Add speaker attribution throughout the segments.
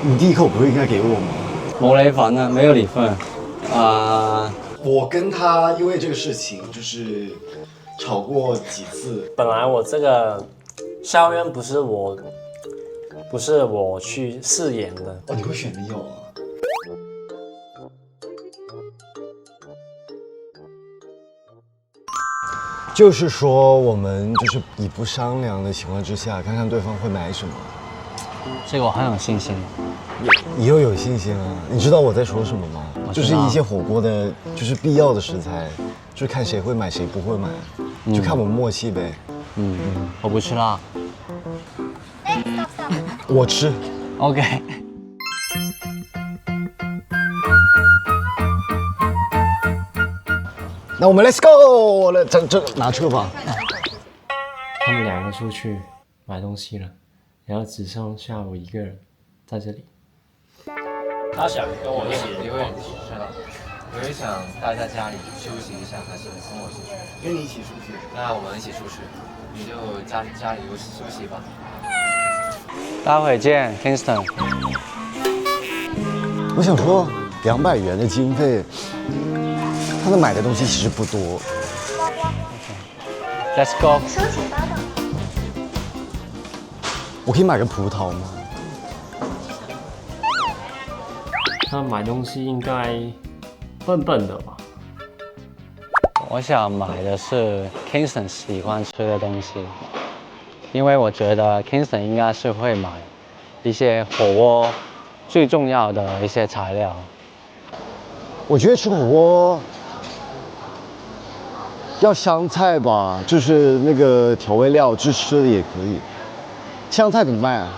Speaker 1: 你第一口不是应该给我吗？
Speaker 2: 冇你份啊，没有你份。
Speaker 1: 我跟他因为这个事情就是吵过几次。
Speaker 3: 本来我这个肖渊不是我去饰演的。
Speaker 1: 哦，你会选Leo啊？就是说，我们就是以不商量的情况之下，看看对方会买什么。
Speaker 2: 这个我很有信心。
Speaker 1: 你又有信心了？你知道我在说什么吗？就是一些火锅的，就是必要的食材，就是看谁会买，谁不会买，就看我们默契呗。
Speaker 2: 我不吃辣。
Speaker 1: 我吃。
Speaker 2: OK。
Speaker 1: 那我们 Let's go， 来，这拿车吧。
Speaker 3: 他们2个出去买东西了，然后只剩下我一个人在这里。他想跟我一起，
Speaker 2: 你会是的。你会想待在家里休息一下，还是跟我出去？
Speaker 1: 跟你一起出去。
Speaker 2: 那我们一起出去，你就家里休息吧。待会见 ，Kingston。
Speaker 1: 我想说，200元的经费，他能买的东西其实不多。
Speaker 2: Let's go。
Speaker 1: 我可以买个葡萄吗？
Speaker 3: 他买东西应该笨笨的吧？
Speaker 2: 我想买的是 Kingston 喜欢吃的东西，因为我觉得 Kingston 应该是会买一些火锅最重要的一些材料。
Speaker 1: 我觉得吃火锅要香菜吧，就是那个调味料，就吃的也可以。香菜怎么卖啊？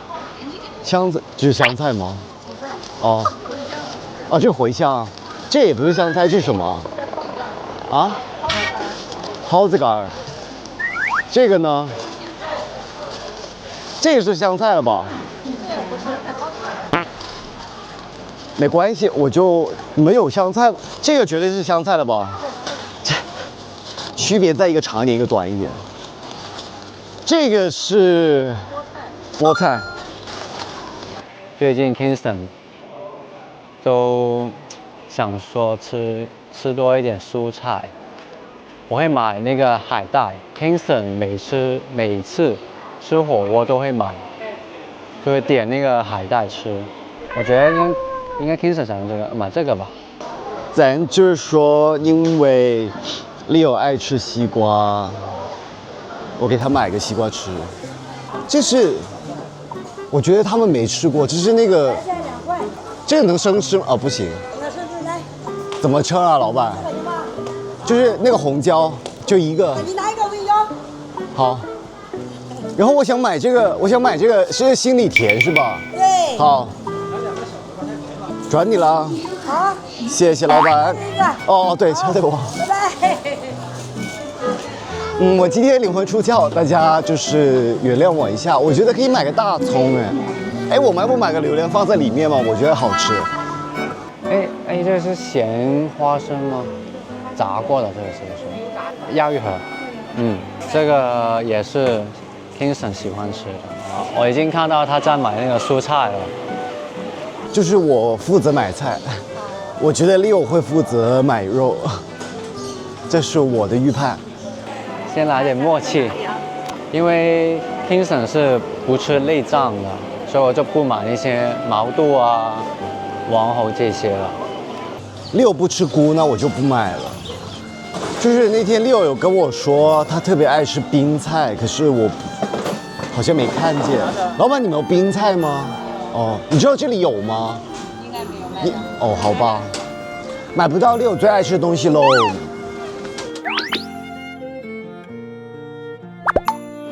Speaker 1: 香菜就是香菜吗？哦，啊，这茴香，这也不是香菜，这是什么？啊？蒿子杆。这个呢？这个是香菜了吧？没关系，我就没有香菜，这个绝对是香菜了吧？这区别在一个长一点，一个短一点。这个是菠菜。
Speaker 2: 最近 Kingston 都想说吃多一点蔬菜，我会买那个海带。Kingston 每次吃火锅都会买，就会点那个海带吃。我觉得应该 Kingston 想这个买这个吧。
Speaker 1: 咱就是说，因为 Leo 爱吃西瓜，我给他买个西瓜吃。这是我觉得他们没吃过，就是那个这个能生吃吗？啊，不行。怎么称啊，老板？就是那个红椒，就一个。
Speaker 4: 你拿一个我给你要。
Speaker 1: 好。然后我想买这个是心里甜是吧？
Speaker 4: 对。
Speaker 1: 好。转你了。
Speaker 4: 好。
Speaker 1: 谢谢老板。哦，对，交给我。
Speaker 4: 拜拜。
Speaker 1: 我今天灵魂出窍，大家就是原谅我一下。我觉得可以买个大葱，我们要不买个榴莲放在里面吗？我觉得好吃。
Speaker 2: 这个是咸花生吗？炸过的这个是不是？要一盒。这个也是 Kingston 喜欢吃的。我已经看到他在买那个蔬菜了。
Speaker 1: 就是我负责买菜，我觉得 Leo 会负责买肉，这是我的预判。
Speaker 2: 先来点默契，因为 Kingston 是不吃内脏的，所以我就不买那些毛肚啊、王喉这些了。
Speaker 1: Leo 不吃菇，那我就不买了。就是那天Leo有跟我说，他特别爱吃冰菜，可是我好像没看见。老板，你们有冰菜吗？哦，你知道这里有吗？
Speaker 4: 应该没有。
Speaker 1: 哦，好吧，买不到Leo最爱吃的东西喽。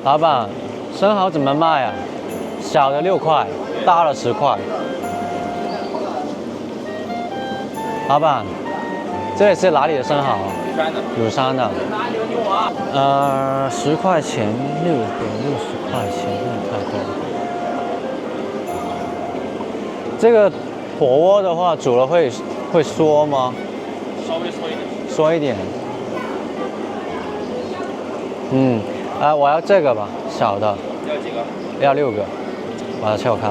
Speaker 2: 老板，生蚝怎么卖啊？小的6块，大的10块。老板，这里是哪里的生蚝？乳山的。10块钱6个，60块钱太多。这个火锅的话，煮了会缩吗？
Speaker 3: 稍微缩一点。
Speaker 2: 缩一点。我要这个吧，小的。
Speaker 3: 要几个？
Speaker 2: 要6个，把它撬开。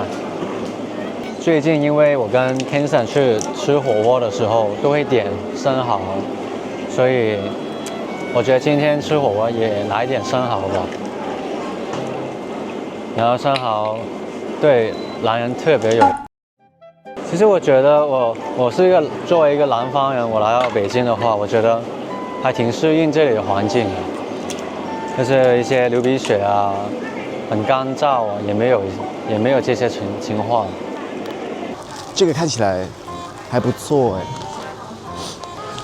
Speaker 2: 最近因为我跟 Kingston 去吃火锅的时候都会点生蚝，所以我觉得今天吃火锅也来点生蚝吧。然后生蚝对男人特别有。其实我觉得我是作为一个南方人，我来到北京的话，我觉得还挺适应这里的环境的，就是一些流鼻血啊，很干燥啊，也没有这些情况。
Speaker 1: 这个看起来还不错哎。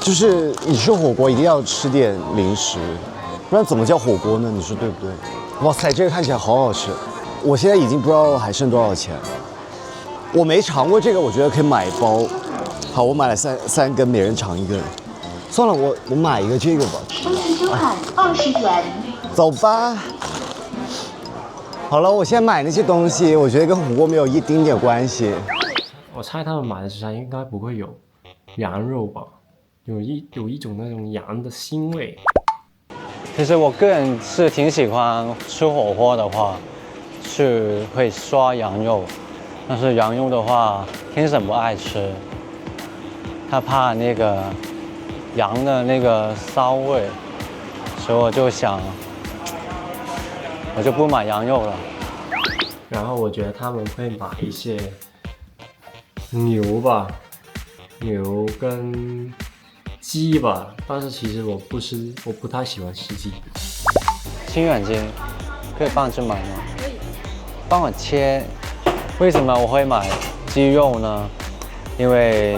Speaker 1: 就是你吃火锅一定要吃点零食，不然怎么叫火锅呢？你说对不对？哇塞，这个看起来好好吃。我现在已经不知道还剩多少钱了。我没尝过这个，我觉得可以买包。好，我买了三根，每人尝一根。算了，我买一个这个吧。
Speaker 5: 收钱收款20元。
Speaker 1: 走吧。好了，我现在买那些东西，我觉得跟火锅没有一丁点关系。
Speaker 3: 我猜他们买的食材应该不会有羊肉吧？有一种那种羊的腥味。
Speaker 2: 其实我个人是挺喜欢吃火锅的话，是会刷羊肉，但是羊肉的话，Kingston不爱吃，他怕那个羊的那个骚味，所以我就不买羊肉了。
Speaker 3: 然后我觉得他们会买一些牛吧，牛跟鸡吧，但是其实我不太喜欢吃鸡。
Speaker 2: 清远鸡可以帮着买吗？可以。帮我切。为什么我会买鸡肉呢？因为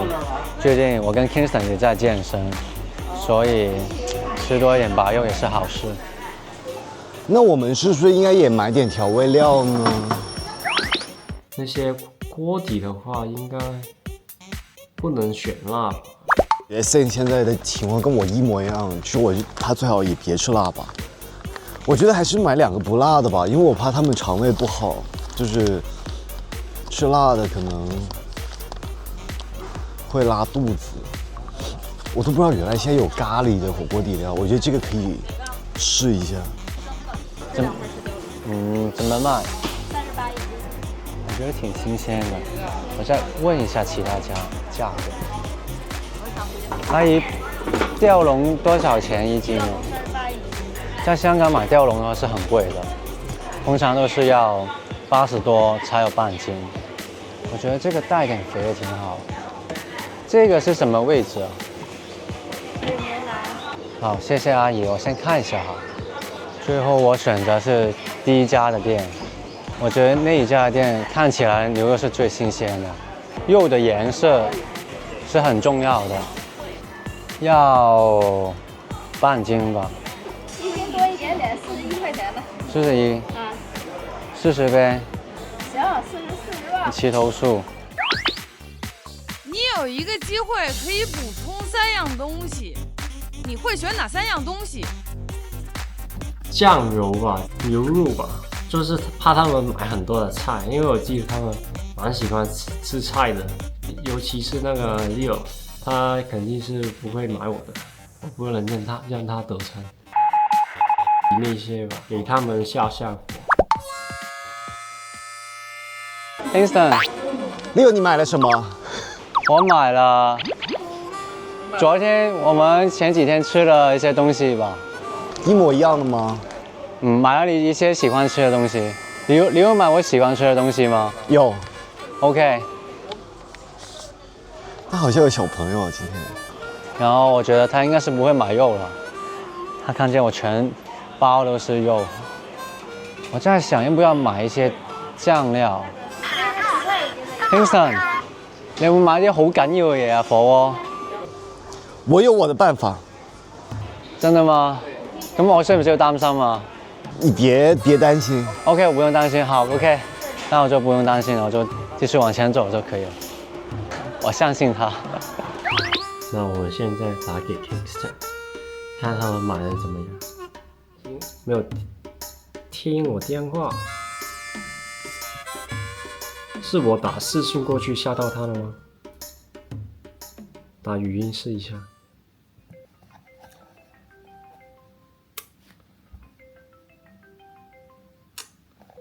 Speaker 2: 最近我跟 Kingston 也在健身，所以吃多一点白肉也是好事。
Speaker 1: 那我们是不是应该也买点调味料呢？
Speaker 3: 那些锅底的话，应该不能选辣吧
Speaker 1: ？Sen 现在的情况跟我一模一样，其实他最好也别吃辣吧。我觉得还是买2个不辣的吧，因为我怕他们肠胃不好，就是吃辣的可能会拉肚子。我都不知道原来现在有咖喱的火锅底料，我觉得这个可以试一下。
Speaker 2: 怎么卖？我觉得挺新鲜的。我再问一下其他家价格。阿姨，吊龙多少钱一斤呢？在香港买吊龙的话是很贵的，通常都是要80多才有半斤。我觉得这个带点肥也挺好。这个是什么位置啊？好，谢谢阿姨，我先看一下哈。最后我选择是第一家的店，我觉得那一家店看起来牛肉是最新鲜的，肉的颜色是很重要的，要半斤吧。
Speaker 4: 1斤多一点点，41块钱的。
Speaker 2: 41。
Speaker 4: 啊。
Speaker 2: 40呗。
Speaker 4: 行，40吧。
Speaker 2: 齐头数。
Speaker 6: 你有一个机会可以补充3样东西，你会选哪3样东西？
Speaker 3: 酱油吧，牛肉吧，就是怕他们买很多的菜，因为我记得他们蛮喜欢吃菜的，尤其是那个 Leo， 他肯定是不会买我的，我不能让他得逞。那些吧，给他们下火。
Speaker 2: Kingston，Leo，
Speaker 1: 你买了什么？
Speaker 2: 我买了，我们前几天吃了一些东西吧。
Speaker 1: 一模一样的吗？
Speaker 2: 买了你一些喜欢吃的东西。你有买我喜欢吃的东西吗？
Speaker 1: 有。
Speaker 2: OK。
Speaker 1: 他好像有小朋友今天。
Speaker 2: 然后我觉得他应该是不会买肉了。他看见我全包都是肉。我在想要不要買一些醬料。Kingston， 你有冇買啲好緊要嘅嘢啊？火鍋？
Speaker 1: 我有我的辦法。
Speaker 2: 真的嗎？咁我需唔需要擔心啊？
Speaker 1: 你別擔心。
Speaker 2: OK， 我不用擔心。好 ，OK， 那我就不用擔心了，我就繼續往前走就可以了。我相信他。
Speaker 3: 那我現在打給 Kingston， 看他們買的怎麼樣。沒有聽我電話，是我打視訊過去嚇到他了嗎？打語音試一下。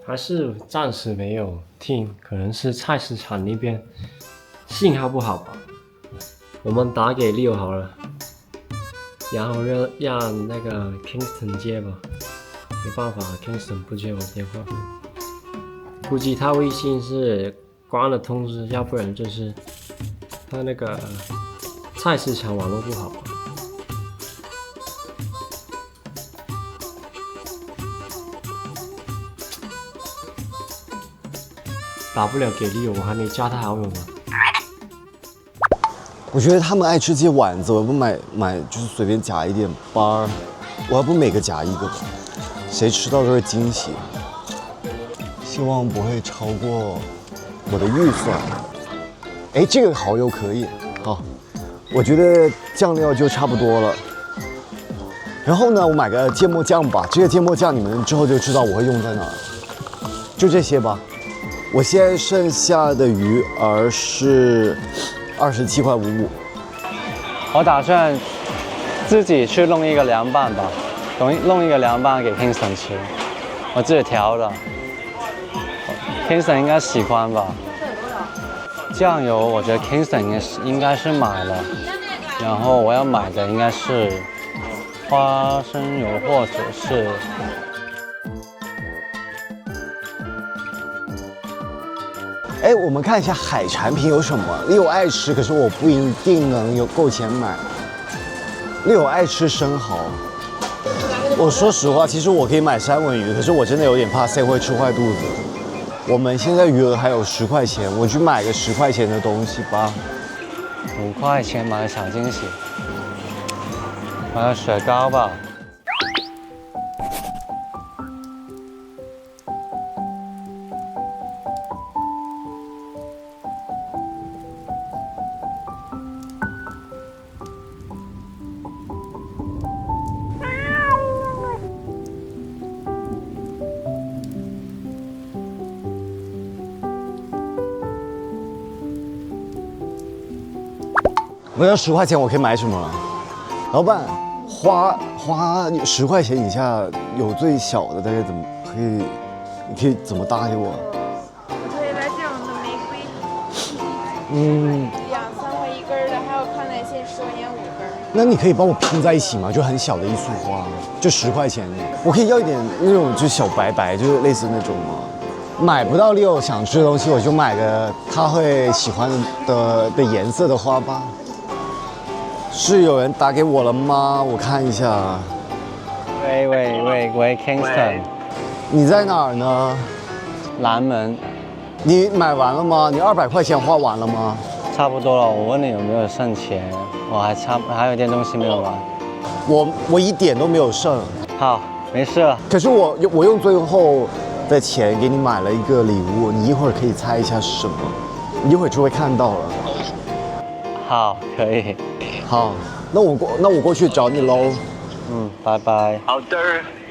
Speaker 3: 还是暂时没有听，可能是菜市场那边信号不好吧。我们打给Leo好了，然后让那个 Kingston 接吧。没办法 ，Kingston 不接我电话，估计他微信是关了通知，要不然就是他那个菜市场网络不好吧。打不了给Leo，我还没加他好友呢。
Speaker 1: 我觉得他们爱吃这些丸子，我要不买就是随便夹一点班儿，我要不每个夹一个吧，谁吃到都是惊喜。希望不会超过我的预算。哎，这个蚝油可以，好，我觉得酱料就差不多了。然后呢，我买个芥末酱吧，这个芥末酱你们之后就知道我会用在哪儿。就这些吧。我现在剩下的余额是27.55块。
Speaker 2: 我打算自己去弄一个凉拌吧，弄一个凉拌给 Kingston 吃，我自己调的。Kingston 应该喜欢吧。酱油我觉得 Kingston 应该是买了，然后我要买的应该是花生油或者是。
Speaker 1: 哎，我们看一下海产品有什么。Leo爱吃，可是我不一定能有够钱买。Leo爱吃生蚝。我说实话，其实我可以买三文鱼，可是我真的有点怕谁会吃坏肚子。我们现在余额还有10块钱，我去买个10块钱的东西吧。
Speaker 2: 5块钱买个小惊喜，买个雪糕吧。
Speaker 1: 我要10块钱，我可以买什么？老板，花10块钱以下有最小的，大概怎么可以？你可以怎么搭给我？
Speaker 4: 我这边这种的玫瑰
Speaker 1: 嗯，
Speaker 4: 2-3块一根的，还有康乃馨10块钱5根。
Speaker 1: 那你可以帮我拼在一起吗？就很小的一束花，就10块钱。我可以要一点那种就小白白，就是类似那种吗？买不到Leo想吃的东西，我就买个他会喜欢的颜色的花吧。是有人打给我了吗？我看一下。
Speaker 2: 喂 ，Kingston，
Speaker 1: 你在哪儿呢？
Speaker 2: 南门，
Speaker 1: 你买完了吗？你200块钱花完了吗？
Speaker 2: 差不多了。我问你有没有剩钱，我还有一点东西没有买。
Speaker 1: 我一点都没有剩。
Speaker 2: 好，没事了。
Speaker 1: 可是我用最后的钱给你买了一个礼物，你一会儿可以猜一下是什么，你一会儿就会看到了。
Speaker 2: 好，可以。
Speaker 1: 好，那我过去找你喽。
Speaker 2: 嗯，拜拜。好的。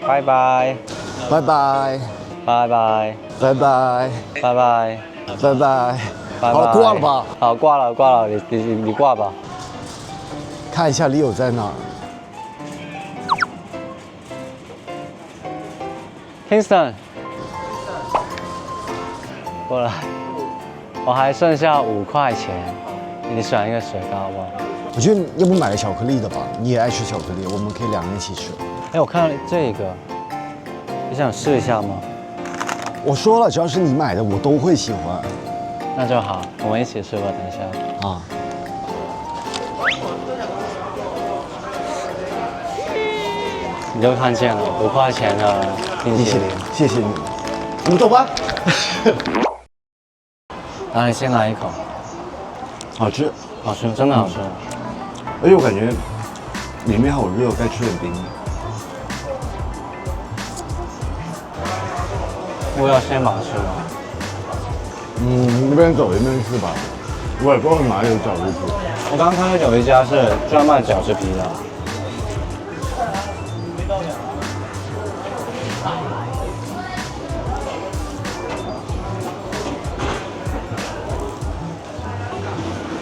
Speaker 2: 拜拜。
Speaker 1: 拜拜。
Speaker 2: 拜拜。
Speaker 1: 拜拜。
Speaker 2: 拜拜。
Speaker 1: 拜拜。
Speaker 2: 拜拜。
Speaker 1: 好了，挂了吧？
Speaker 2: 好，挂了，你挂吧。
Speaker 1: 看一下Leo在哪儿。
Speaker 2: Kingston， 过来，我还剩下5块钱，你选一个雪糕吧。
Speaker 1: 我觉得要不买个巧克力的吧，你也爱吃巧克力，我们可以2人一起吃。
Speaker 2: 哎，我看到这个，你想试一下吗？
Speaker 1: 我说了，只要是你买的，我都会喜欢。
Speaker 2: 那就好，我们一起吃吧，等一下。
Speaker 1: 啊。
Speaker 2: 你就看见了5块钱的冰淇淋，
Speaker 1: 谢谢你，我们走吧。
Speaker 2: 然后你先来一口，
Speaker 1: 好吃，
Speaker 2: 好吃，真的好吃。
Speaker 1: 而且我感觉里面好热，该吃点冰。
Speaker 2: 我要先把它吃了。
Speaker 1: 一边走一边吃吧，我也不知道哪里有饺子皮。
Speaker 2: 我刚刚看到有一家是专卖饺子皮的。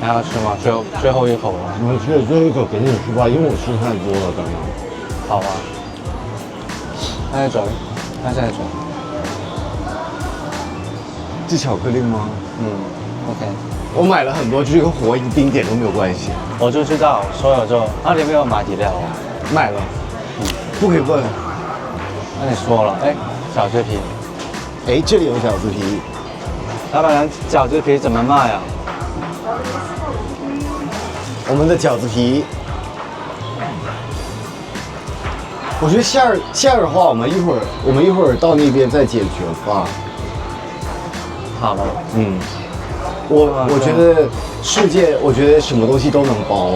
Speaker 2: 还要吃吗？最后一口了。
Speaker 1: 你们吃最后一口给你吃吧，因为我吃太多了刚刚。
Speaker 2: 好吧。那再走，那再走。
Speaker 1: 这巧克力吗？
Speaker 2: 嗯，OK，
Speaker 1: 我买了很多，就是跟活一丁点都没有关系。
Speaker 2: 我就知道，所以就那你有没有买底料啊？
Speaker 1: 买了，不可以问。
Speaker 2: 那你说了，哎，饺子皮，
Speaker 1: 哎，这里有饺子皮，
Speaker 2: 老板娘，饺子皮怎么卖啊？
Speaker 1: 我们的饺子皮。我觉得馅儿的话，我们一会儿到那边再解决吧。
Speaker 2: 好了，
Speaker 1: 嗯，我觉得世界，我觉得什么东西都能包，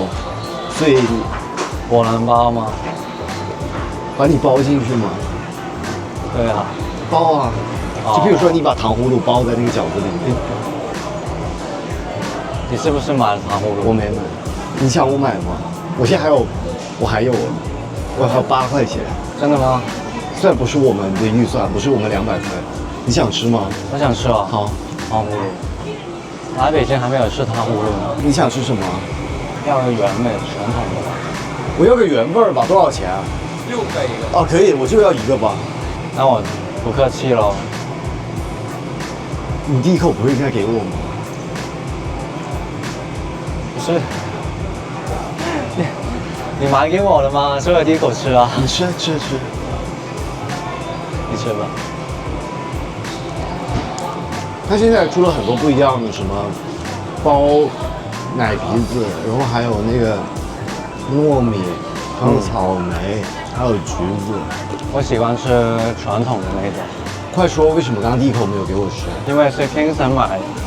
Speaker 1: 所以
Speaker 2: 我能包吗？
Speaker 1: 把你包进去吗？
Speaker 2: 对啊，
Speaker 1: 包啊，就比如说你把糖葫芦包在那个饺子里面，
Speaker 2: 你是不是买了糖葫芦？
Speaker 1: 我没买，你想我买吗？我现在还有我还有8块钱，
Speaker 2: 真的吗？
Speaker 1: 虽然不是我们的预算，不是我们200块，你想吃吗？
Speaker 2: 我想吃啊，
Speaker 1: 好，
Speaker 2: 糖葫芦。来北京还没有吃糖葫芦呢，
Speaker 1: 你想吃什么？
Speaker 2: 要个原味传统的吧。
Speaker 1: 我要个原味儿吧，多少钱啊？6块一个。哦，可以，我就要一个吧。
Speaker 2: 那我不客气喽。
Speaker 1: 你第一口不是应该给我吗？
Speaker 2: 不是，你买给我的吗？所以我第一口吃啊。
Speaker 1: 你吃。
Speaker 2: 你吃吧。
Speaker 1: 它现在出了很多不一样的，什么包奶皮子，然后还有那个糯米，还有草莓，还有橘子。
Speaker 2: 我喜欢吃传统的那种，
Speaker 1: 快说，为什么刚刚第一口没有给我吃？
Speaker 2: 因为是 Kingston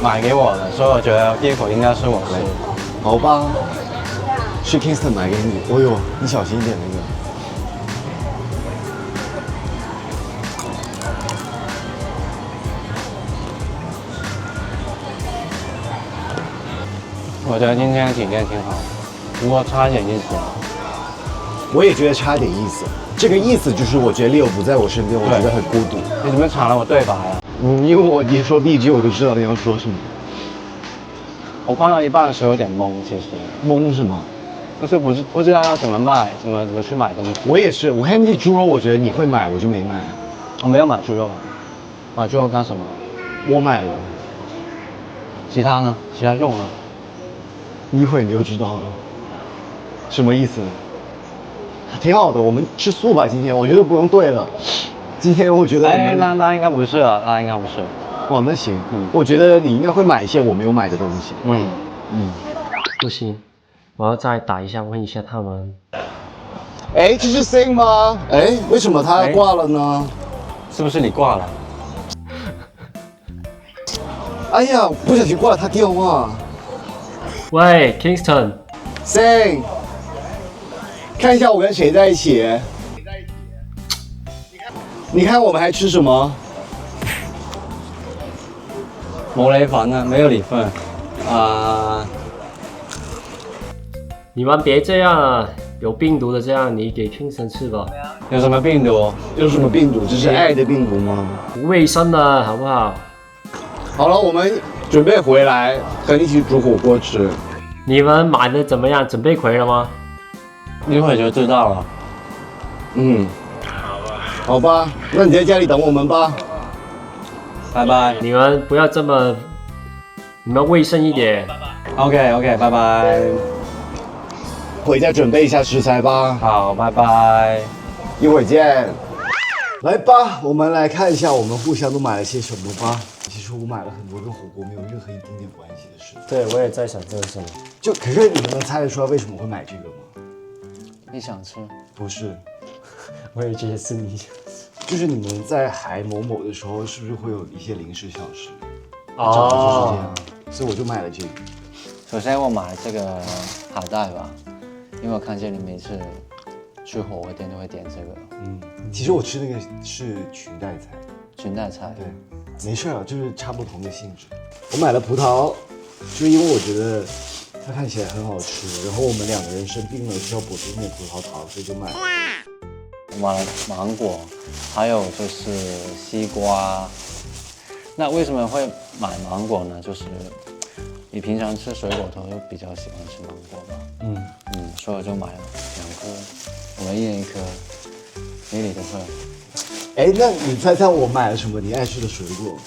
Speaker 2: 买给我的，所以我觉得第一口应该是我吃。
Speaker 1: 好吧，是 Kingston 买给你。哦呦，你小心一点那个。
Speaker 2: 我觉得今天体验挺好，不过差一点意思。
Speaker 1: 我也觉得差一点意思。这个意思就是，我觉得 Leo 不在我身边，我觉得很孤独。
Speaker 2: 你怎么抢了我对白啊？
Speaker 1: 因为我一说第一句，我就知道你要说什么。
Speaker 2: 我放到一半的时候有点懵，其实
Speaker 1: 懵什么？
Speaker 2: 就是不知道要怎么卖，怎么去买东西。
Speaker 1: 我也是，我看那猪肉，我觉得你会买，我就没买。
Speaker 2: 我没有买猪肉，买猪肉干什么？
Speaker 1: 我买了，
Speaker 2: 其他呢？其他肉呢？
Speaker 1: 一会儿你就知道了。什么意思？挺好的，我们吃素吧，今天我觉得不用对了。今天我觉得
Speaker 2: 哎，那应该不是啊，那应该不是。
Speaker 1: 哦，那行，我觉得你应该会买一些我没有买的东西。
Speaker 3: 不行，我要再打一下问一下他们。
Speaker 1: 哎，这是 Sing 吗？哎，为什么他挂了呢？
Speaker 2: 是不是你挂了？
Speaker 1: 哎呀，不小心挂了他电话。
Speaker 3: 喂 ，Kingston，
Speaker 1: Sing， 看一下我跟谁在一起。你看我们还吃什么？
Speaker 2: 冇你份啊，没有你份。
Speaker 3: 你们别这样啊，有病毒的这样，你给 Kingston 吃吧。
Speaker 2: 有什么病毒？
Speaker 1: 有什么病毒？这是爱的病毒吗？
Speaker 3: 不卫生的好不好？
Speaker 1: 好了，我们准备回来和你一起煮火锅吃。
Speaker 3: 你们买的怎么样？准备回了吗？
Speaker 2: 一会儿就知道了。
Speaker 1: 好吧，那你在家里等我们吧。
Speaker 2: 拜拜。
Speaker 3: 你们不要这么，你们卫生一点。
Speaker 2: OK，拜拜。
Speaker 1: 回家准备一下食材吧。
Speaker 2: 好，拜拜。
Speaker 1: 一会儿见。来吧，我们来看一下我们互相都买了些什么吧。其实我买了很多跟火锅没有任何一丁点关系的事。
Speaker 3: 对，我也在想这是什么。
Speaker 1: 可是你们能猜得出来为什么会买这个吗？
Speaker 2: 你想吃？
Speaker 1: 不是，
Speaker 3: 我也觉得是你。
Speaker 1: 就是你们在海某某的时候，是不是会有一些零食小吃？
Speaker 3: 哦，
Speaker 1: 正好就是这样，所以我就买了这个。
Speaker 2: 首先我买了这个海带吧，因为我看见你每次去火锅店都会点这个。
Speaker 1: 其实我吃那个是裙带菜。
Speaker 2: 裙带菜。
Speaker 1: 对，没事啊，就是差不同的性质。我买了葡萄，就是因为我觉得它看起来很好吃，然后我们2个人生病了，需要补充点葡萄糖，所以就买了。
Speaker 2: 我买了芒果，还有就是西瓜。那为什么会买芒果呢？就是你平常吃水果都比较喜欢吃芒果吧？所以我就买了2颗，我们1人1颗，你都会。
Speaker 1: 哎，那你猜猜我买了什么你爱吃的水果？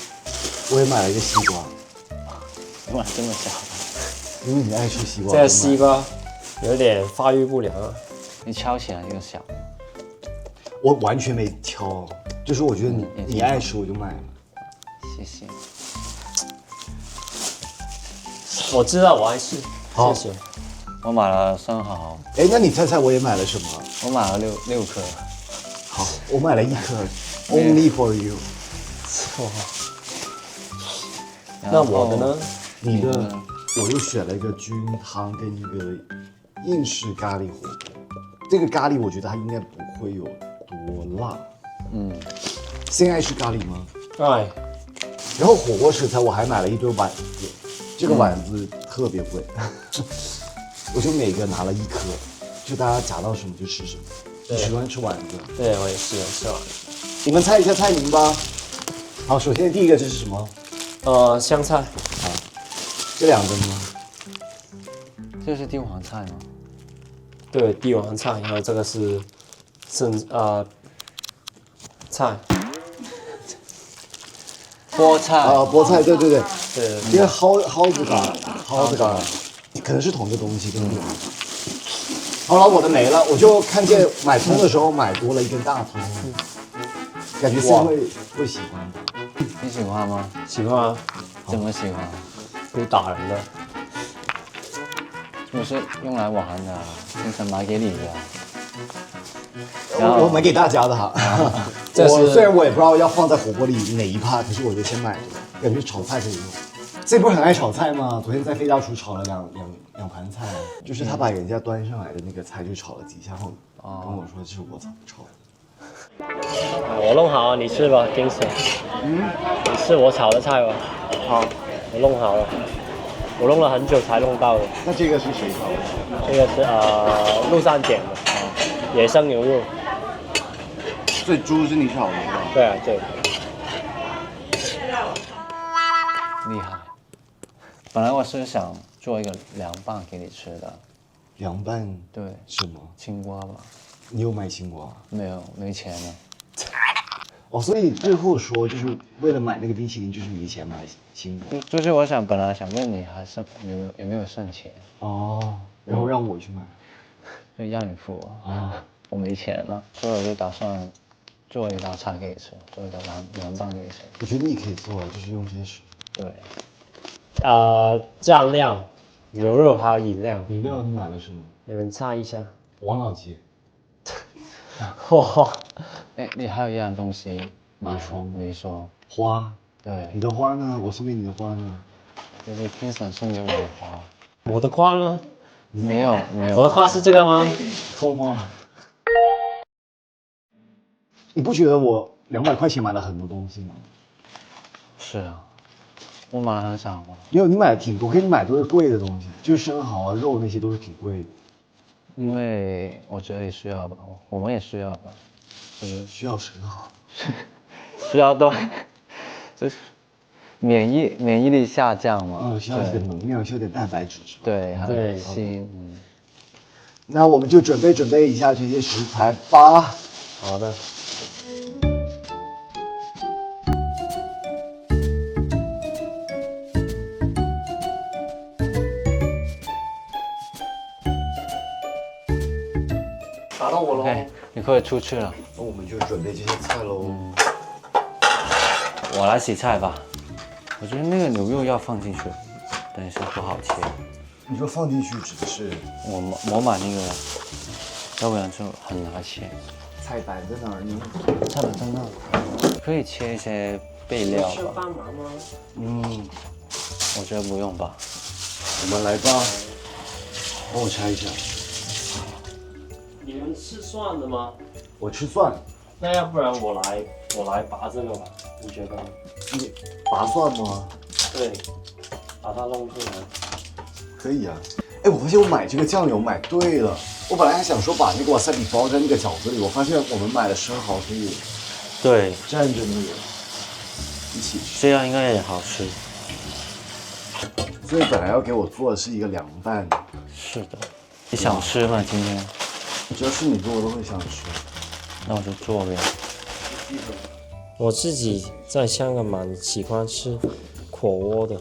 Speaker 1: 我也买了一个西瓜，
Speaker 2: 哇，这么小，
Speaker 1: 因为你爱吃西瓜。
Speaker 3: 这个西瓜有点发育不良啊。
Speaker 2: 你敲起来就小。
Speaker 1: 我完全没挑，就是我觉得你爱吃我就买了。
Speaker 2: 谢谢。
Speaker 3: 我知道我爱吃，
Speaker 1: 好
Speaker 3: 谢谢。
Speaker 2: 我买了生蚝，
Speaker 1: 哎，那你猜猜我也买了什么？
Speaker 2: 我买了六颗。
Speaker 1: 好，我买了1颗，Only for you。
Speaker 3: 那我的呢？
Speaker 1: 你的，我又选了一个菌汤跟一个印式咖喱火锅。这个咖喱我觉得它应该不会有多辣。现在爱吃咖喱吗？
Speaker 3: 哎，
Speaker 1: 然后火锅食材我还买了一堆碗子，这个碗子特别贵，我就每个拿了1颗，就大家夹到什么就吃什么。你喜欢吃丸子？
Speaker 3: 对我也是吃完。
Speaker 1: 你们猜一下菜名吧。好，首先第一个这是什么？
Speaker 3: 香菜。
Speaker 1: 这两个呢？
Speaker 2: 这是帝王菜吗？
Speaker 3: 对，帝王菜，然后这个是菜。
Speaker 2: 菠菜。
Speaker 1: 菠菜，对对对，
Speaker 3: 对，
Speaker 1: 这个蒿子杆，可能是同一个东西，对不对？好了，我的没了，我就看见买葱的时候买多了一根大葱，感觉森会喜欢的。
Speaker 2: 你喜欢吗？
Speaker 3: 喜欢啊，
Speaker 2: 怎么喜欢？
Speaker 3: 可以打人的。
Speaker 2: 我是用来玩的，经常买给你的。
Speaker 1: 我买给大家的哈。
Speaker 3: 这是
Speaker 1: 虽然我也不知道要放在火锅里哪一趴，可是我就先买了，感觉炒菜可以用。这不是很爱炒菜吗？昨天在飞大厨炒了两盘菜，就是他把人家端上来的那个菜就炒了几下后，跟我说这是我炒的。
Speaker 3: 我弄好，你吃吧，丁 Sir。你吃我炒的菜吧。好，我弄好了，我弄了很久才弄到的。
Speaker 1: 那这个是谁炒的？
Speaker 3: 这个是陆上捡的，野生牛肉。
Speaker 1: 所以猪是你炒的是吧？
Speaker 3: 对啊，对。
Speaker 2: 厉害。本来我是想做一个凉拌给你吃的。
Speaker 1: 凉拌？
Speaker 2: 对。
Speaker 1: 什么？
Speaker 2: 青瓜吧。
Speaker 1: 你有买青瓜？
Speaker 2: 没有，没钱了。
Speaker 1: 哦，所以最后说就是为了买那个冰淇淋，就是没钱买青瓜。
Speaker 2: 就是本来想问你还剩有没有剩钱。
Speaker 1: 哦，然后让我去买。
Speaker 2: 就让你付啊。我没钱了，所以我就打算做一道菜给你吃，做一道凉拌给你吃。
Speaker 1: 我觉得你可以做，就是用些水。
Speaker 2: 对。
Speaker 3: 酱料、牛肉还有饮料。
Speaker 1: 饮料你买了什么？
Speaker 3: 你们猜一下。
Speaker 1: 王老吉。
Speaker 3: 哇！
Speaker 2: 哎，你还有一样东西没说。
Speaker 1: 花。
Speaker 2: 对。
Speaker 1: 你的花呢？我送给你的花呢？
Speaker 2: 就是 Kingston 送给我的花。
Speaker 3: 我的花呢？
Speaker 2: 没有。
Speaker 3: 我的花是这个吗？
Speaker 1: 风花。你不觉得我200块钱买了很多东西吗？
Speaker 2: 是啊，我买了很少吗？
Speaker 1: 没有，你买的挺多，我给你买都是贵的东西，就是生蚝啊、肉那些都是挺贵的。
Speaker 2: 因为我觉得也需要吧，我们也需要吧，就是
Speaker 1: 需要生蚝，
Speaker 2: 需要多，就是免疫力下降嘛。
Speaker 1: 需要一点能量，需要点蛋白质。
Speaker 2: 对，还有
Speaker 3: 对
Speaker 2: 锌。
Speaker 1: 那我们就准备一下这些食材吧。
Speaker 3: 好的。打到我喽。
Speaker 2: OK，你可以出去了。
Speaker 1: 那我们就准备这些菜喽。
Speaker 2: 我来洗菜吧。我觉得那个牛肉要放进去，等一下不好切。
Speaker 1: 你说放进去指的是？
Speaker 2: 我买那个，要不然就很难切。
Speaker 1: 菜板在哪儿呢？
Speaker 2: 菜板在那，可以切一些备料吧。
Speaker 3: 帮忙吗？
Speaker 2: 我觉得不用吧。
Speaker 1: 我们来吧，帮我拆一下。
Speaker 3: 你们吃蒜的吗？
Speaker 1: 我吃蒜。
Speaker 3: 那要不然我来拔这个吧，你觉得呢？
Speaker 1: 你拔蒜吗？
Speaker 3: 对，把它弄出来。
Speaker 1: 可以啊。哎，我发现我买这个酱油买对了。我本来还想说把那个wasabi包在那个饺子里，我发现我们买的生蚝可以
Speaker 2: 对，
Speaker 1: 蘸着那个一起吃。
Speaker 2: 这样应该也好吃。
Speaker 1: 所以本来要给我做的是一个凉拌。
Speaker 2: 是的。你想吃吗？今天？
Speaker 1: 只要是你做，我都会想吃。
Speaker 2: 那我就做呗。
Speaker 3: 我自己在香港蛮喜欢吃火锅的，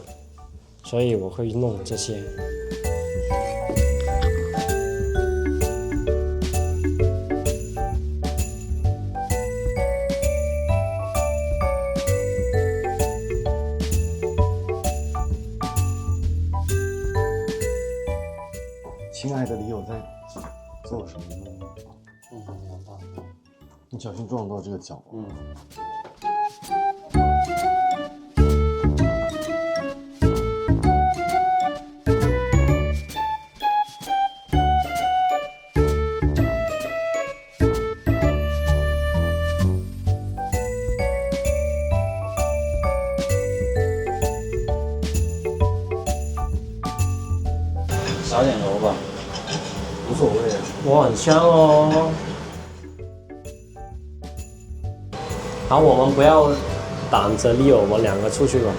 Speaker 3: 所以我会弄这些。
Speaker 1: 亲爱的李友在做什么呢？你小心撞到这个脚。
Speaker 2: 少点油吧，
Speaker 1: 无所谓。
Speaker 3: 哇，很香哦。好，我们不要挡着 Leo， 我们2个出去吧。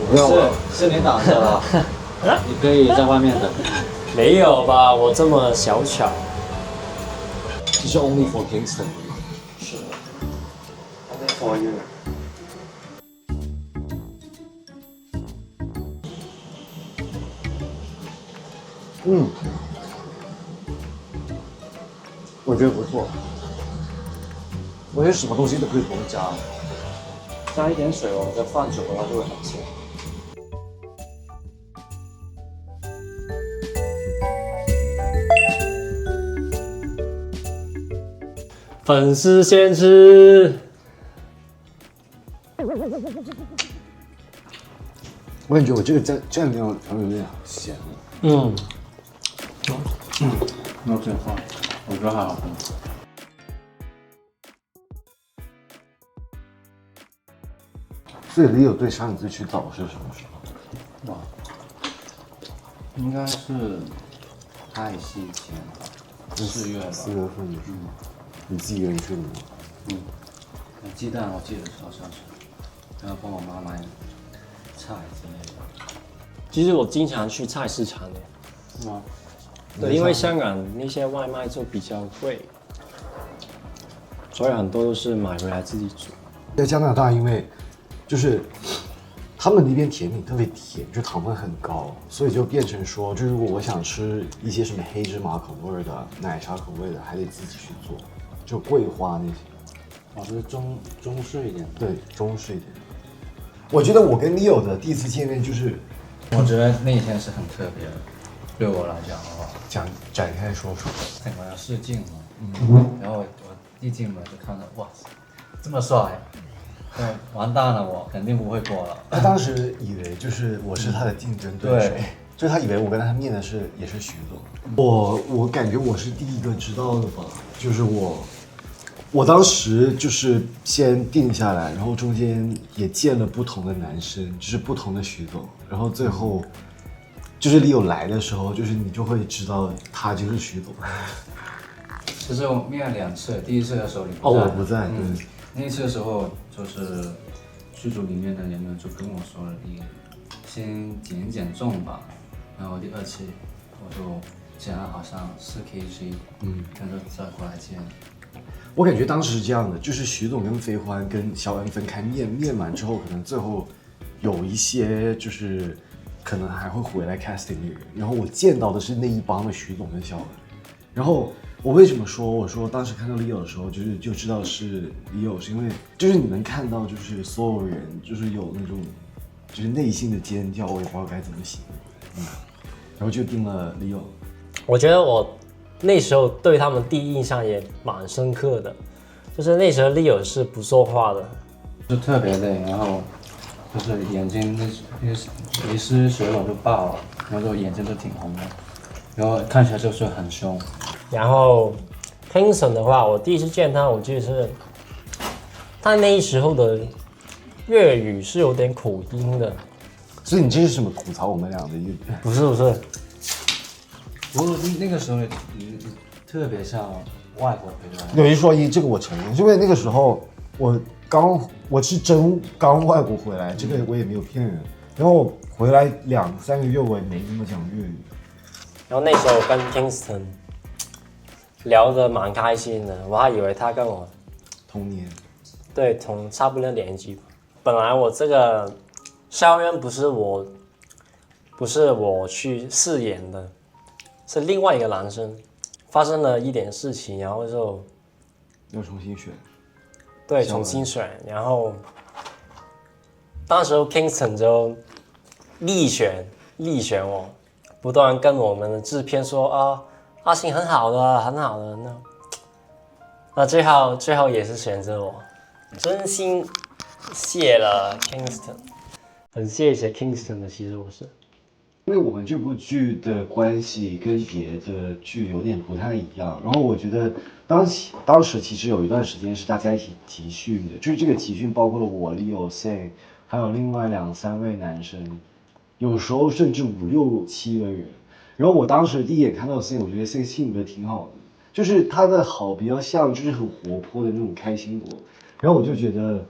Speaker 1: 不要了，
Speaker 2: 是你挡着了，你可以在外面等。
Speaker 3: 没有吧？我这么小巧。
Speaker 1: 这是 only for Kingston。
Speaker 2: 是，only for you。
Speaker 1: 我觉得不错。我觉得什么东西都可以多加，
Speaker 2: 加一点水哦，这放久了它就会很咸。
Speaker 3: 粉丝先吃。
Speaker 1: 我感觉我这个蘸料调有点咸。
Speaker 2: 那最后，我觉得还好喝。
Speaker 1: 所以李友对上一次去早是什么时候？
Speaker 2: 哇，应该是太西前吧，4月吧。
Speaker 1: 4月份的时候，你自己一个人去的吗？
Speaker 2: 鸡蛋我记得好像是，然后帮我妈买菜之类的。
Speaker 3: 其实我经常去菜市场的。
Speaker 2: 是吗？
Speaker 3: 对，因为香港那些外卖就比较贵，所以很多都是买回来自己煮。
Speaker 1: 在加拿大，因为就是他们那边甜品特别甜，就糖分很高，所以就变成说，就如果我想吃一些什么黑芝麻口味的、奶茶口味的，还得自己去做，就桂花那些。
Speaker 2: 我觉得中式一点。
Speaker 1: 对，中式一点。我觉得我跟 Leo 的第一次见面就是，
Speaker 2: 我觉得那一天是很特别的，对我来讲的话，
Speaker 1: 展开说说。
Speaker 2: 我要试镜嘛，然后我一进门就看到，哇，这么帅，对，完蛋了，我肯定不会过了。
Speaker 1: 他当时以为就是我是他的竞争对手，就他以为我跟他面的也是徐总。我感觉我是第一个知道的吧，就是我当时就是先定下来，然后中间也见了不同的男生，就是不同的徐总，然后最后就是李友来的时候，就是你就会知道他就是徐总。
Speaker 2: 其实我面了2次，第一次的时候你不在，
Speaker 1: 我不在，对。
Speaker 2: 那一次的时候就是剧组里面的人们就跟我说了，你先减重吧，然后第2期我就减了好像4 kg，然后再过来见。
Speaker 1: 我感觉当时是这样的，就是徐总跟飞欢跟小恩分开面完之后，可能最后有一些就是可能还会回来 casting 那个人，然后我见到的是那一帮的徐总跟小恩，然后我为什么说我说当时看到 Leo 的时候就知道是 Leo， 是因为就是你能看到就是所有人就是有那种就是内心的尖叫，我也不知道该怎么形容，然后就定了 Leo。
Speaker 3: 我觉得我那时候对他们第一印象也蛮深刻的，就是那时候 Leo 是不说话的，
Speaker 2: 就特别累，然后就是眼睛一失血我就爆了，然后就眼睛都挺红的，然后看起来就是很凶。
Speaker 3: 然后 Kingston 的话，我第一次见他，我记得是他那时候的粤语是有点口音的。
Speaker 1: 所以你这是什么吐槽我们俩的一个？
Speaker 3: 不是，
Speaker 2: 不过那个时候你特别像外国回来。
Speaker 1: 有一说一，这个我承认，因为那个时候我是真刚外国回来，这个我也没有骗人。然后回来2、3个月，我也没怎么讲粤语。
Speaker 3: 然后那时候我跟 Kingston 聊得蛮开心的，我还以为他跟我
Speaker 1: 童年，
Speaker 3: 对，同差不多年纪。本来我这个校园不是我去饰演的，是另外一个男生，发生了一点事情，然后就
Speaker 1: 要重新选。
Speaker 3: 对，重新选，然后当时 Kingston 就力选我，不断跟我们的制片说啊，阿星很好的，很好的，那最后也是选择我，真心谢了 Kingston， 很谢谢 Kingston 的，其实我是。
Speaker 1: 因为我们这部剧的关系跟别的剧有点不太一样，然后我觉得当时其实有一段时间是大家一起集训的，就是这个集训包括了我、Leo、Say， 还有另外2、3位男生，有时候甚至5、6、7个人。然后我当时第一眼看到 Say， 我觉得 Say 性格挺好的，就是他的好比较像就是很活泼的那种开心果。然后我就觉得，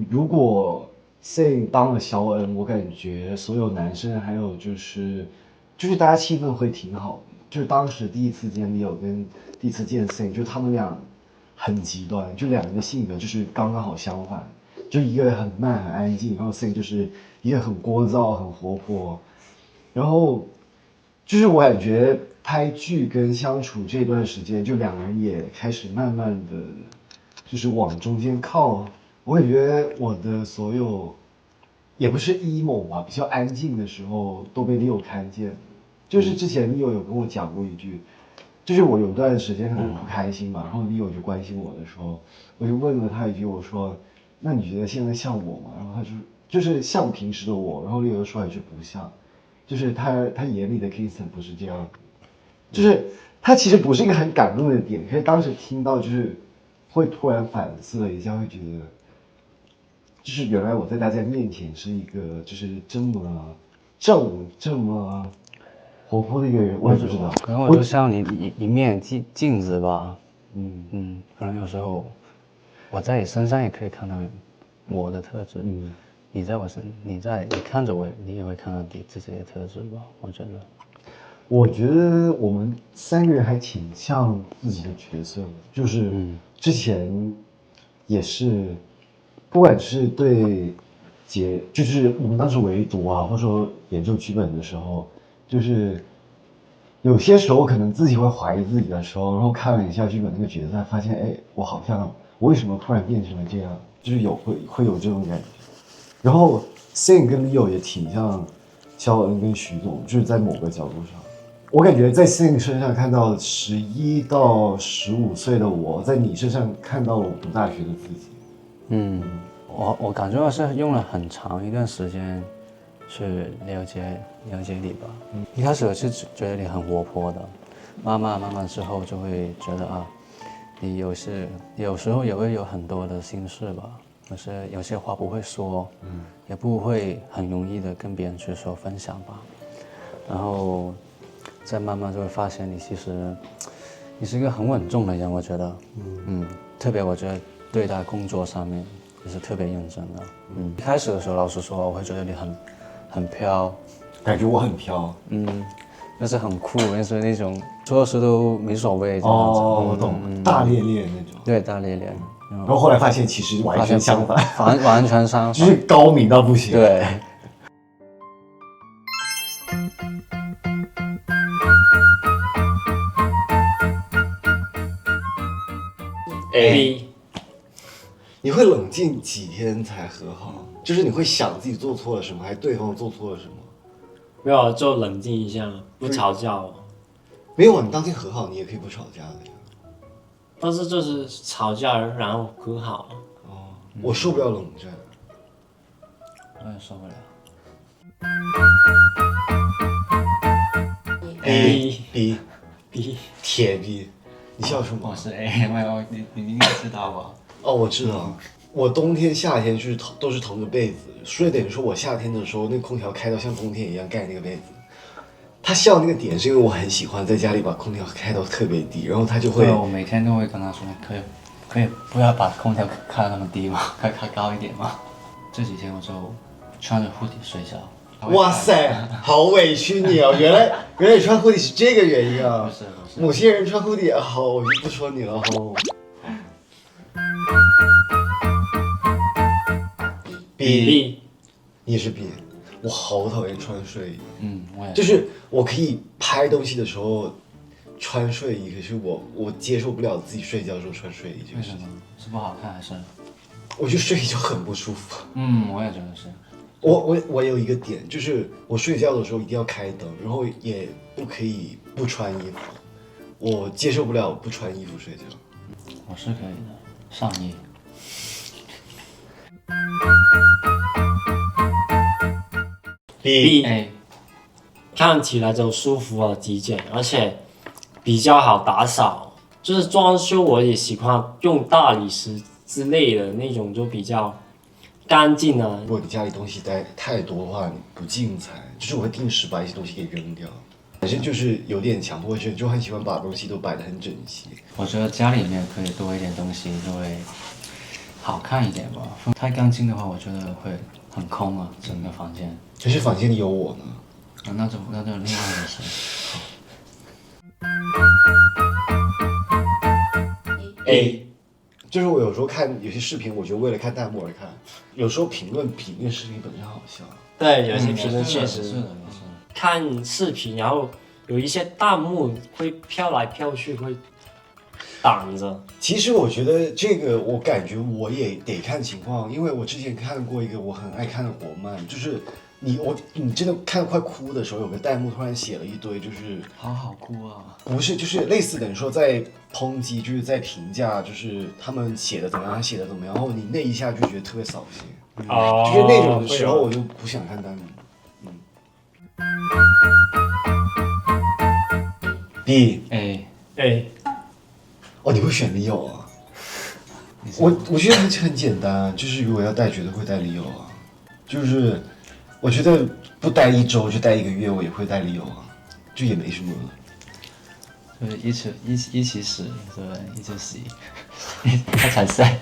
Speaker 1: 如果Say 当了肖恩，我感觉所有男生还有就是大家气氛会挺好的。就是当时第一次见 Leo 跟第一次见 Say， 就他们俩很极端，就两人的性格就是刚刚好相反，就一个很慢很安静，然后 Say 就是一个很聒噪很活泼。然后就是我感觉拍剧跟相处这段时间，就两人也开始慢慢的就是往中间靠。我感觉我的所有，也不是 emo 吧，比较安静的时候都被 Leo 看见。就是之前 Leo 有跟我讲过一句，就是我有段时间可能不开心嘛，然后 Leo 就关心我的时候，我就问了他一句，我说：“那你觉得现在像我吗？”然后他就是像平时的我，然后 Leo 说一句不像，就是他眼里的 Kingston 不是这样，就是他其实不是一个很感动的点，可是当时听到就是会突然反思了一下，会觉得。就是原来我在大家面前是一个就是这么正这么活泼的一个人，我也不知道。
Speaker 2: 可能我就像你一面镜子吧，可能有时候我在你身上也可以看到我的特质，你看着我，你也会看到你自己的特质吧？我觉得
Speaker 1: 我们3个人还挺像自己的角色的，就是之前也是。不管是对就是我们当时围读啊，或者说研究剧本的时候，就是有些时候可能自己会怀疑自己的时候，然后看了一下剧本那个角色，发现哎，我为什么突然变成了这样？就是会有这种感觉。然后 Sing 跟 Leo 也挺像肖恩跟徐总，就是在某个角度上，我感觉在 Sing 身上看到11到15岁的我，在你身上看到了我读大学的自己。
Speaker 2: 我感觉我是用了很长一段时间去了解你吧。一开始我是觉得你很活泼的，慢慢之后就会觉得啊，你有时候也会有很多的心事吧，有些话不会说，也不会很容易的跟别人去说分享吧。然后再慢慢就会发现其实你是一个很稳重的人，我觉得，特别我觉得。对待工作上面也是特别认真的。一开始的时候，老实说，我会觉得你很飘，
Speaker 1: 感觉我很飘。
Speaker 2: 但是很酷，但是那种做事都没所谓。
Speaker 1: 我懂，大咧咧那种。
Speaker 2: 对，大咧咧。
Speaker 1: 然后后来发现其实完全相反，
Speaker 2: 完全相反，
Speaker 1: 就是高明到不行。
Speaker 2: 对。
Speaker 3: A。
Speaker 1: 你会冷静几天才和好？就是你会想自己做错了什么，还是对方做错了什么？
Speaker 3: 没有，就冷静一下，不吵架哦。
Speaker 1: 没有啊，你当天和好，你也可以不吵架的呀。
Speaker 3: 但是就是吵架然后和好。
Speaker 1: 我受不了冷战。
Speaker 2: 我也受不了。
Speaker 1: B 铁 B， 你笑什么？
Speaker 2: 我是 A， 你应该知道吧？
Speaker 1: 我知道。我冬天、夏天都是同个被子睡，等于说我夏天的时候那个空调开到像冬天一样盖那个被子。他笑那个点是因为我很喜欢在家里把空调开到特别低，然后他就会。
Speaker 2: 我每天都会跟他说，可以不要把空调开那么低吗？开高一点吗？这几天我就穿着护体睡觉。
Speaker 1: 哇塞，好委屈你哦！原来你穿护体是这个原因啊！
Speaker 2: 不是。
Speaker 1: 某些人穿护体，好，我就不说你了。
Speaker 3: B，
Speaker 1: 你也是 B，我好讨厌穿睡衣。
Speaker 2: 我也
Speaker 1: 就是我可以拍东西的时候穿睡衣，可是我接受不了自己睡觉的时候穿睡衣这个事情。
Speaker 2: 为什么？是不好看还是？
Speaker 1: 我觉得睡衣就很不舒服。
Speaker 2: 我也觉得是。
Speaker 1: 我有一个点，就是我睡觉的时候一定要开灯，然后也不可以不穿衣服。我接受不了不穿衣服睡觉。
Speaker 2: 我是可以的，上衣。
Speaker 3: B
Speaker 2: A，
Speaker 3: 看起来就舒服啊，极简，而且比较好打扫。就是装修我也喜欢用大理石之类的那种，就比较干净啊
Speaker 1: 如。果你家里东西太多的话，你不精彩。就是我会定时把一些东西给扔掉。反正就是有点强迫症，就很喜欢把东西都摆得很整齐。
Speaker 2: 我觉得家里面可以多一点东西，就会好看一点吧。太干净的话，我觉得会很空啊，整个房间。
Speaker 1: 可是房间里有我呢。
Speaker 2: 那就另外一回事。
Speaker 3: A
Speaker 1: 就是我有时候看有些视频，我就为了看弹幕而看。有时候评论比那个视频本身好笑。
Speaker 3: 对，有些评论确实
Speaker 2: 是的，没错。
Speaker 3: 看视频，然后有一些弹幕会飘来飘去，会挡着。
Speaker 1: 其实我觉得这个，我感觉我也得看情况，因为我之前看过一个我很爱看的国漫，就是你真的看快哭的时候，有个弹幕突然写了一堆，就是
Speaker 2: 好哭啊！
Speaker 1: 不是，就是类似等于说在抨击，就是在评价，就是他们写的怎么样，他写的怎么样，然后你那一下就觉得特别扫兴，就是那种的时候我就不想看弹幕。B
Speaker 2: A，
Speaker 1: 哦，你会选 Leo 啊？我觉得很简单，就是如果要带，绝对会带 Leo 啊。就是我觉得不待1周就待1个月，我也会带 Leo 啊，就也没什么。
Speaker 2: 就是一起死，对不对？一起死，他才在，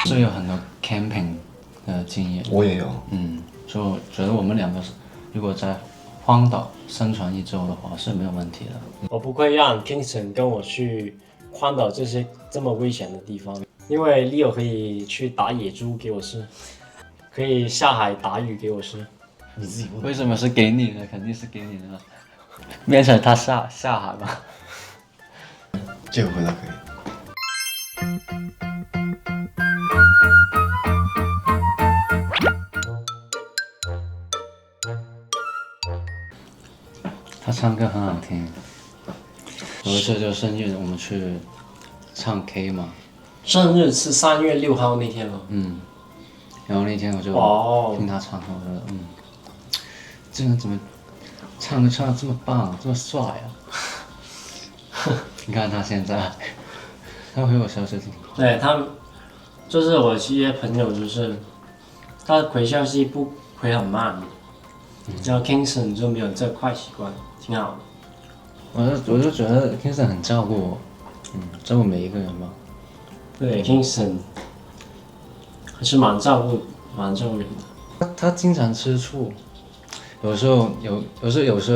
Speaker 2: 是有很多 camping 的经验。
Speaker 1: 我也有。
Speaker 2: 所以我觉得我们两个是，如果在荒岛生存1周的话是没有问题的。
Speaker 3: 我不会让 Kingston 跟我去荒岛这些这么危险的地方，因为 Leo 可以去打野猪给我吃，可以下海打鱼给我吃。
Speaker 1: 你自己问。
Speaker 2: 为什么是给你的？肯定是给你的，变成他下海吧。
Speaker 1: 这个回答可以。
Speaker 2: 他唱歌很好听。有一次就生日，我们去唱 K 嘛。
Speaker 3: 生日是3月6号那天吗？
Speaker 2: 然后那天我就听他唱歌，我觉得这个人怎么唱歌唱得这么棒，这么帅啊！你看他现在，他回我消息，
Speaker 3: 对他，就是我一些朋友，就是他回消息不回很慢，然后 Kingston 就没有这坏习惯，挺好的。
Speaker 2: 我就觉得 Kingston 很照顾我，照顾每一个人吧。
Speaker 3: 对 Kingston 还是蛮照顾人的。
Speaker 2: 他经常吃醋，有时候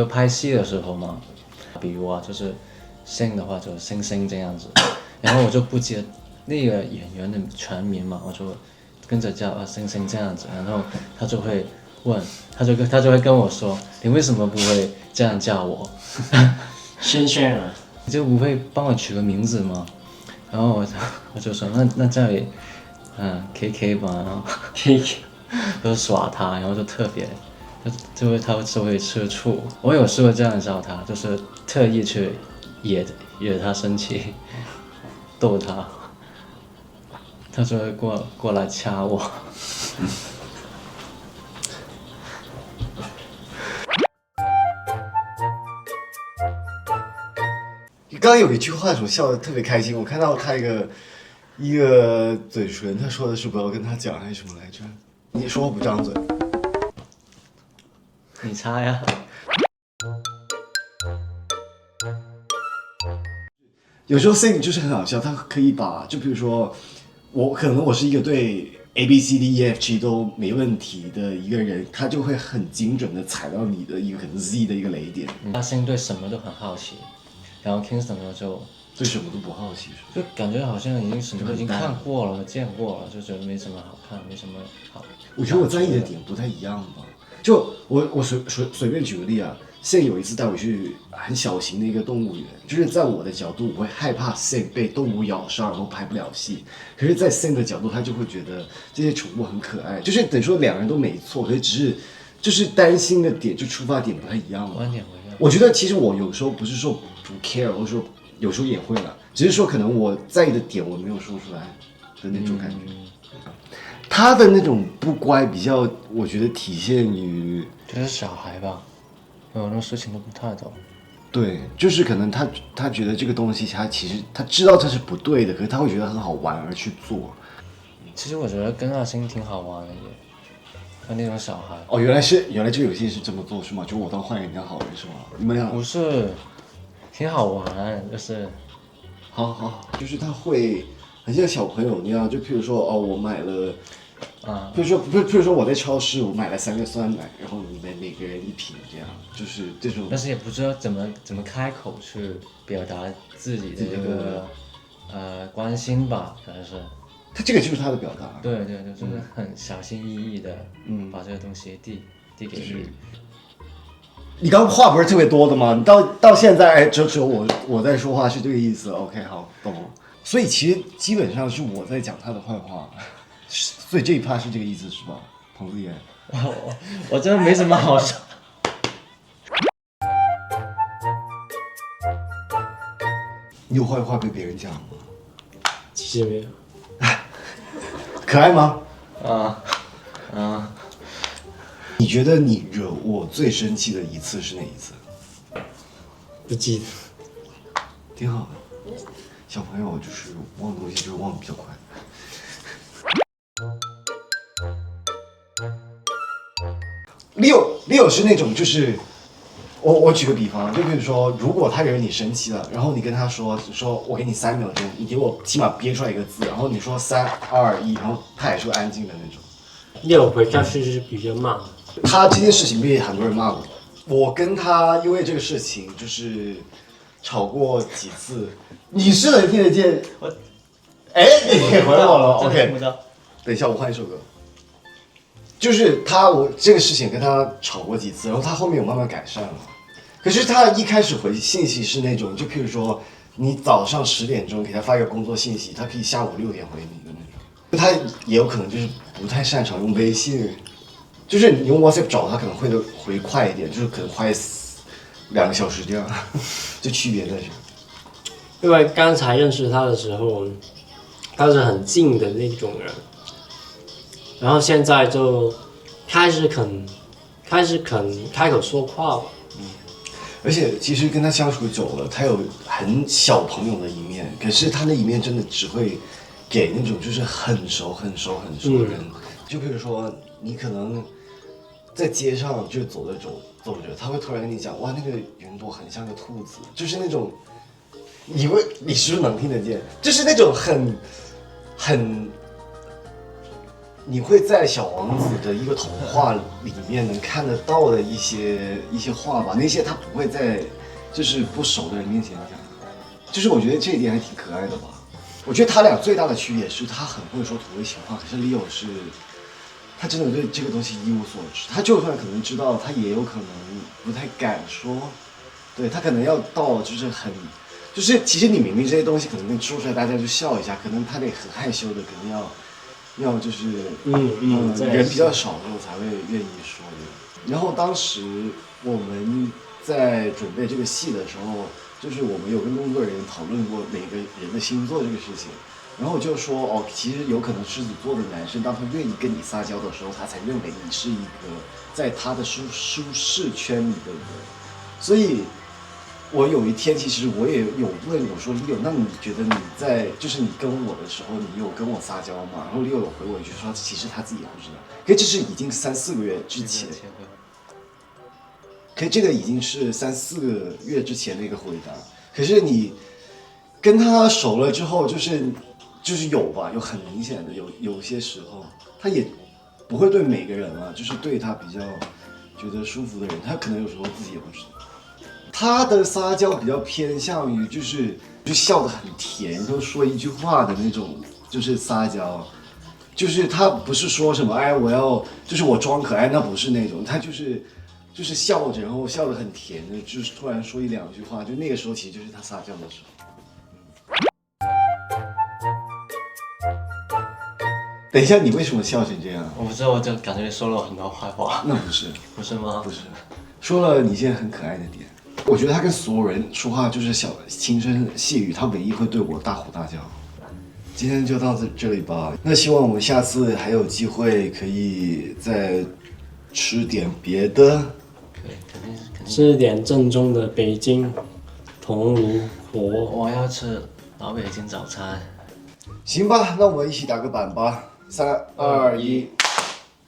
Speaker 2: 拍戏的时候嘛，比如就是星的话就星这样子，然后我就不记得那个演员的全名嘛，我就跟着叫星这样子，然后他就会问，他就会跟我说，你为什么不会这样叫我？
Speaker 3: 新鲜人，
Speaker 2: 你就不会帮我取个名字吗？然后我就说那叫你KK 吧，然后
Speaker 3: KK
Speaker 2: 就耍他，然后就特别他就会吃醋。我有时候这样叫他，就是特意去惹他生气，逗他，他就会过来掐我。
Speaker 1: 刚刚有一句话，我笑得特别开心。我看到他一个嘴唇，他说的是不要跟他讲还是什么来着？你说我不张嘴，
Speaker 2: 你猜呀？
Speaker 1: 有时候 Sing 就是很好笑，他可以把，就比如说我是一个对 ABCDEFG 都没问题的一个人，他就会很精准的踩到你的一个可能 Z 的一个雷点。
Speaker 2: 他先对什么都很好奇，然后 Kingston 呢
Speaker 1: 对什么都不好奇是吧？
Speaker 2: 就感觉好像已经什么都已经看过了、见过了，就觉得没什么好看，没什么好。
Speaker 1: 我觉得我在意的点不太一样吧。就我随便举个例啊，Sam 有一次带我去很小型的一个动物园，就是在我的角度，我会害怕 Sam 被动物咬伤，然后拍不了戏。可是，在 Sam 的角度，他就会觉得这些宠物很可爱，就是等于说两个人都没错，可是只是就是担心的点，就出发点不太一样嘛。
Speaker 2: 观点不一样。
Speaker 1: 我觉得其实我有时候不是说不 care，或者说有时候也会了，只是说可能我在意的点我没有说出来的那种感觉。他的那种不乖比较，我觉得体现于
Speaker 2: 就是小孩吧，很多事情都不太懂。
Speaker 1: 对，就是可能他觉得这个东西他其实他知道这是不对的，可是他会觉得很好玩而去做。
Speaker 2: 其实我觉得跟阿星挺好玩的耶，他那种小孩。
Speaker 1: 哦，原来就有些人是这么做是吗？就我当坏人当好人是吗？你们俩
Speaker 2: 不是，挺好玩，就是
Speaker 1: 好，就是他会很像小朋友那样，就譬如说哦，我买了。譬如说我在超市我买了3个酸奶，然后你们每个人1瓶，这样就是这种。
Speaker 2: 但是也不知道怎么开口去表达自己的这个关心吧，可能是。
Speaker 1: 他这个就是他的表达。
Speaker 2: 对，就是很小心翼翼的，把这个东西递给你。
Speaker 1: 你刚刚话不是特别多的吗？你到现在只有我在说话是这个意思。OK， 好，懂了。所以其实基本上是我在讲他的坏话。所以这一趴是这个意思是吧，彭子妍？
Speaker 2: 我真的没什么好说。
Speaker 1: 你有坏话被别人讲吗？
Speaker 3: 其实没有。
Speaker 1: 可爱吗？你觉得你惹我最生气的一次是哪一次？
Speaker 3: 不记得。
Speaker 1: 挺好的，小朋友就是忘东西就是忘得比较快。Leo 是那种就是我举个比方，就比如说，如果他惹你生气了，然后你跟他说我给你3秒钟，你给我起码憋出来一个字，然后你说3、2、1，然后他也是安静的那种。
Speaker 3: Leo回家是比较慢的。
Speaker 1: 他这件事情被很多人骂过，我跟他因为这个事情就是吵过几次。你是能听得见？你回我了 ，OK。等一下，我换一首歌。就是我这个事情跟他吵过几次，然后他后面有慢慢改善了。可是他一开始回信息是那种，就譬如说你早上10点钟给他发一个工作信息，他可以下午6点回你的那种。他也有可能就是不太擅长用微信，就是你用 WhatsApp 找他可能会回快一点，就是可能快2个小时这样，就区别在这。
Speaker 3: 因为刚才认识他的时候，他是很静的那种人，然后现在就开始肯开口说话了。
Speaker 1: 而且其实跟他相处久了，他有很小朋友的一面，可是他那一面真的只会给那种就是很熟的人。就比如说你可能在街上就走着，他会突然跟你讲，哇，那个云朵很像个兔子，就是那种，你是不是能听得见？就是那种很，你会在小王子的一个童话里面能看得到的一些话吧，那些他不会在就是不熟的人面前讲，就是我觉得这一点还挺可爱的吧。我觉得他俩最大的区别是他很会说土味情话，可是 Leo 是，他真的对这个东西一无所知，他就算可能知道，他也有可能不太敢说，对他可能要到就是其实你明明这些东西可能说出来大家就笑一下，可能他得很害羞的，可能要就是人比较少的时候才会愿意说的。然后当时我们在准备这个戏的时候，就是我们有跟工作人员讨论过每个人的星座这个事情，然后就说其实有可能狮子座的男生，当他愿意跟你撒娇的时候，他才认为你是一个在他的舒适圈里的人。所以我有一天其实我也有问我说 Leo， 那你觉得你在就是你跟我的时候，你有跟我撒娇吗？然后 Leo 有回我一句说，其实他自己也不知道，可这是已经3、4个月之前。可这个已经是3、4个月之前的一个回答，可是你跟他熟了之后，就是有吧，有很明显的有些时候，他也不会对每个人啊，就是对他比较觉得舒服的人，他可能有时候自己也不知道。他的撒娇比较偏向于就是就笑得很甜，就说一句话的那种，就是撒娇。就是他不是说什么哎我要就是我装可爱，那不是那种，他就是笑着，然后笑得很甜的，就是突然说一两句话，就那个时候其实就是他撒娇的时候。等一下，你为什么笑成这样？
Speaker 3: 我不知道，我就感觉说了我很多坏话。
Speaker 1: 那不是，
Speaker 3: 不是吗？
Speaker 1: 不是，说了你现在很可爱的点。我觉得他跟所有人说话就是小轻声细语，他唯一会对我大吼大叫。今天就到这里吧。那希望我们下次还有机会可以再吃点别的。
Speaker 3: 可以，肯定。
Speaker 7: 吃点正宗的北京铜炉火。
Speaker 3: 我要吃老北京早餐。
Speaker 1: 行吧，那我们一起打个板吧。3、2、1。